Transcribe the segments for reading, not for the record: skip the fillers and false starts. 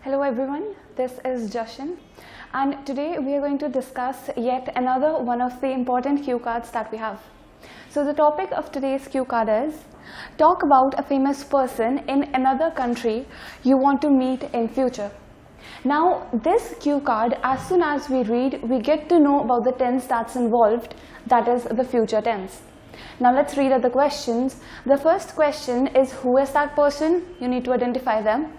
Hello everyone, this is Jashan, and today we are going to discuss yet another one of the important cue cards that we have. So the topic of today's cue card is talk about a famous person in another country you want to meet in future. Now this cue card, as soon as we read, we get to know about the tense that's involved, that is the future tense. Now let's read out the questions. The first question is, who is that person? You need to identify them.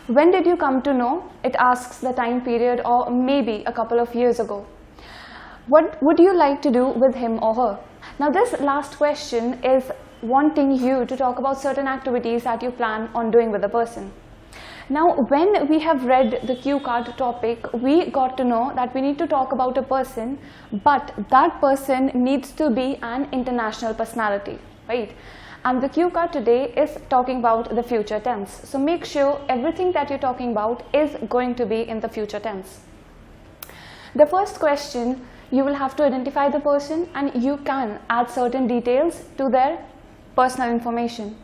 When did you come to know? It asks the time period, or maybe a couple of years ago. What would you like to do with him or her? Now this last question is wanting you to talk about certain activities that you plan on doing with the person. Now when we have read the cue card topic, we got to know that we need to talk about a person, but that person needs to be an international personality, right? And the cue card today is talking about the future tense. So make sure everything that you're talking about is going to be in the future tense. The first question, you will have to identify the person and you can add certain details to their personal information.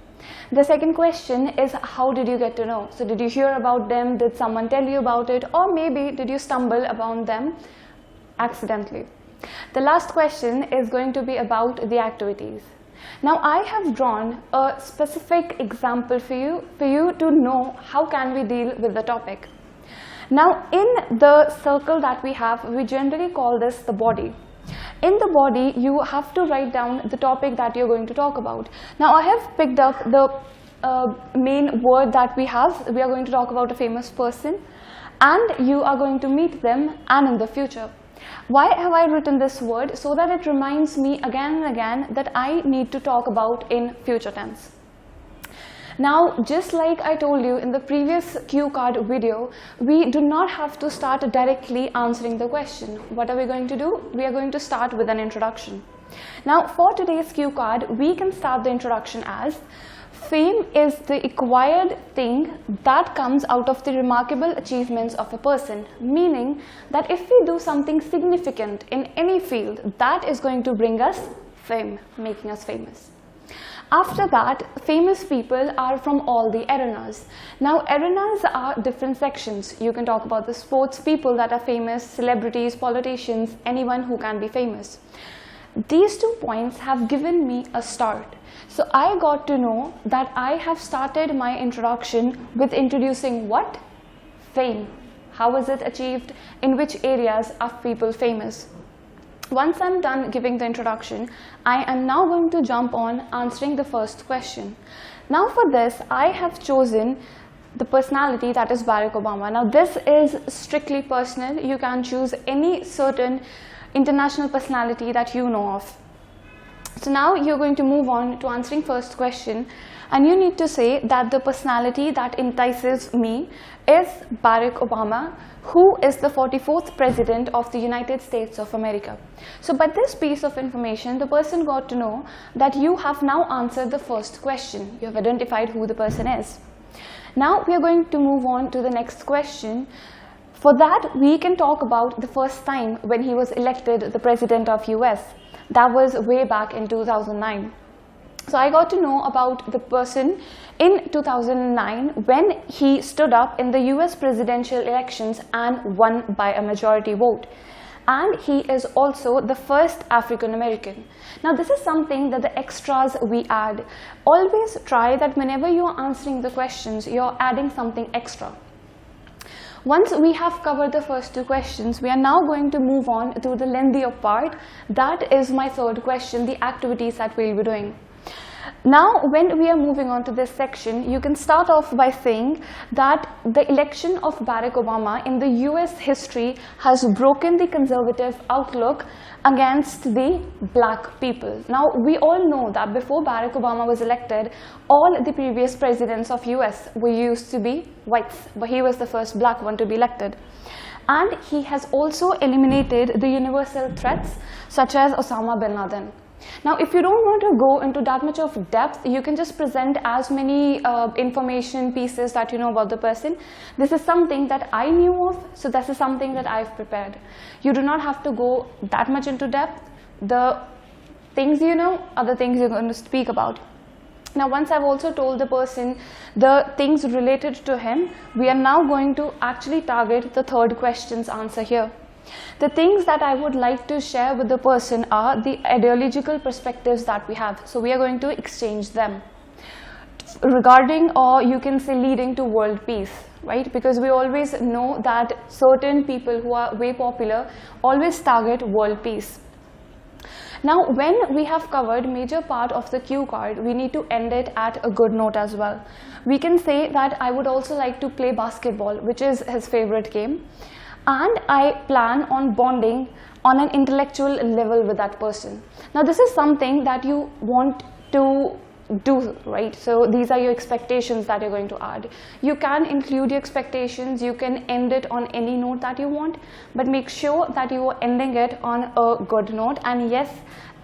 The second question is, how did you get to know? So did you hear about them? Did someone tell you about it? Or maybe did you stumble upon them accidentally? The last question is going to be about the activities. Now I have drawn a specific example for you to know how can we deal with the topic. Now in the circle that we have, we generally call this the body. In the body, you have to write down the topic that you're going to talk about. Now I have picked up the main word that we have. We are going to talk about a famous person and you are going to meet them and in the future. Why have I written this word? So that it reminds me again and again that I need to talk about in future tense. Now, just like I told you in the previous cue card video, we do not have to start directly answering the question. What are we going to do? We are going to start with an introduction. Now, for today's cue card, we can start the introduction as, fame is the acquired thing that comes out of the remarkable achievements of a person, meaning that if we do something significant in any field, that is going to bring us fame, making us famous. After that, famous people are from all the arenas. Now, arenas are different sections. You can talk about the sports people that are famous, celebrities, politicians, anyone who can be famous. These 2 points have given me a start. So I got to know that I have started my introduction with introducing what? Fame. How is it achieved? In which areas are people famous? Once I'm done giving the introduction, I am now going to jump on answering the first question. Now for this, I have chosen the personality, that is Barack Obama. Now this is strictly personal. You can choose any certain international personality that you know of. So now you're going to move on to answering first question, and you need to say that the personality that entices me is Barack Obama, who is the 44th President of the United States of America. So by this piece of information, the person got to know that you have now answered the first question. You have identified who the person is. Now we are going to move on to the next question. For that, we can talk about the first time when he was elected the President of US. That was way back in 2009. So I got to know about the person in 2009 when he stood up in the US presidential elections and won by a majority vote. And he is also the first African American. Now this is something that the extras we add. Always try that whenever you are answering the questions, you are adding something extra. Once we have covered the first 2 questions, we are now going to move on to the lengthier part. That is my third question, the activities that we'll be doing. Now, when we are moving on to this section, you can start off by saying that the election of Barack Obama in the US history has broken the conservative outlook against the black people. Now, we all know that before Barack Obama was elected, all the previous presidents of US were used to be whites, but he was the first black one to be elected. And he has also eliminated the universal threats such as Osama bin Laden. Now, if you don't want to go into that much of depth, you can just present as many information pieces that you know about the person. This is something that I knew of, so this is something that I've prepared. You do not have to go that much into depth. The things you know are the things you're going to speak about. Now once I've also told the person the things related to him, we are now going to actually target the third question's answer here. The things that I would like to share with the person are the ideological perspectives that we have. So we are going to exchange them regarding, or you can say leading to world peace, right? Because we always know that certain people who are way popular always target world peace. Now when we have covered major part of the cue card, we need to end it at a good note as well. We can say that I would also like to play basketball, which is his favorite game, and I plan on bonding on an intellectual level with that person. Now this is something that you want to do, right? So these are your expectations that you're going to add. You can include your expectations, you can end it on any note that you want, but make sure that you are ending it on a good note. And yes,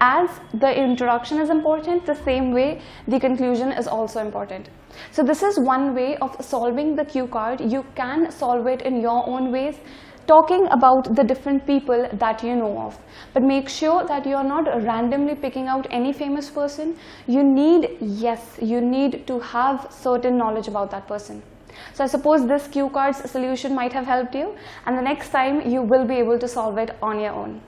as the introduction is important, the same way the conclusion is also important. So this is one way of solving the cue card. You can solve it in your own ways, talking about the different people that you know of, but make sure that you are not randomly picking out any famous person. You need to have certain knowledge about that person. So I suppose this cue cards solution might have helped you, and the next time you will be able to solve it on your own.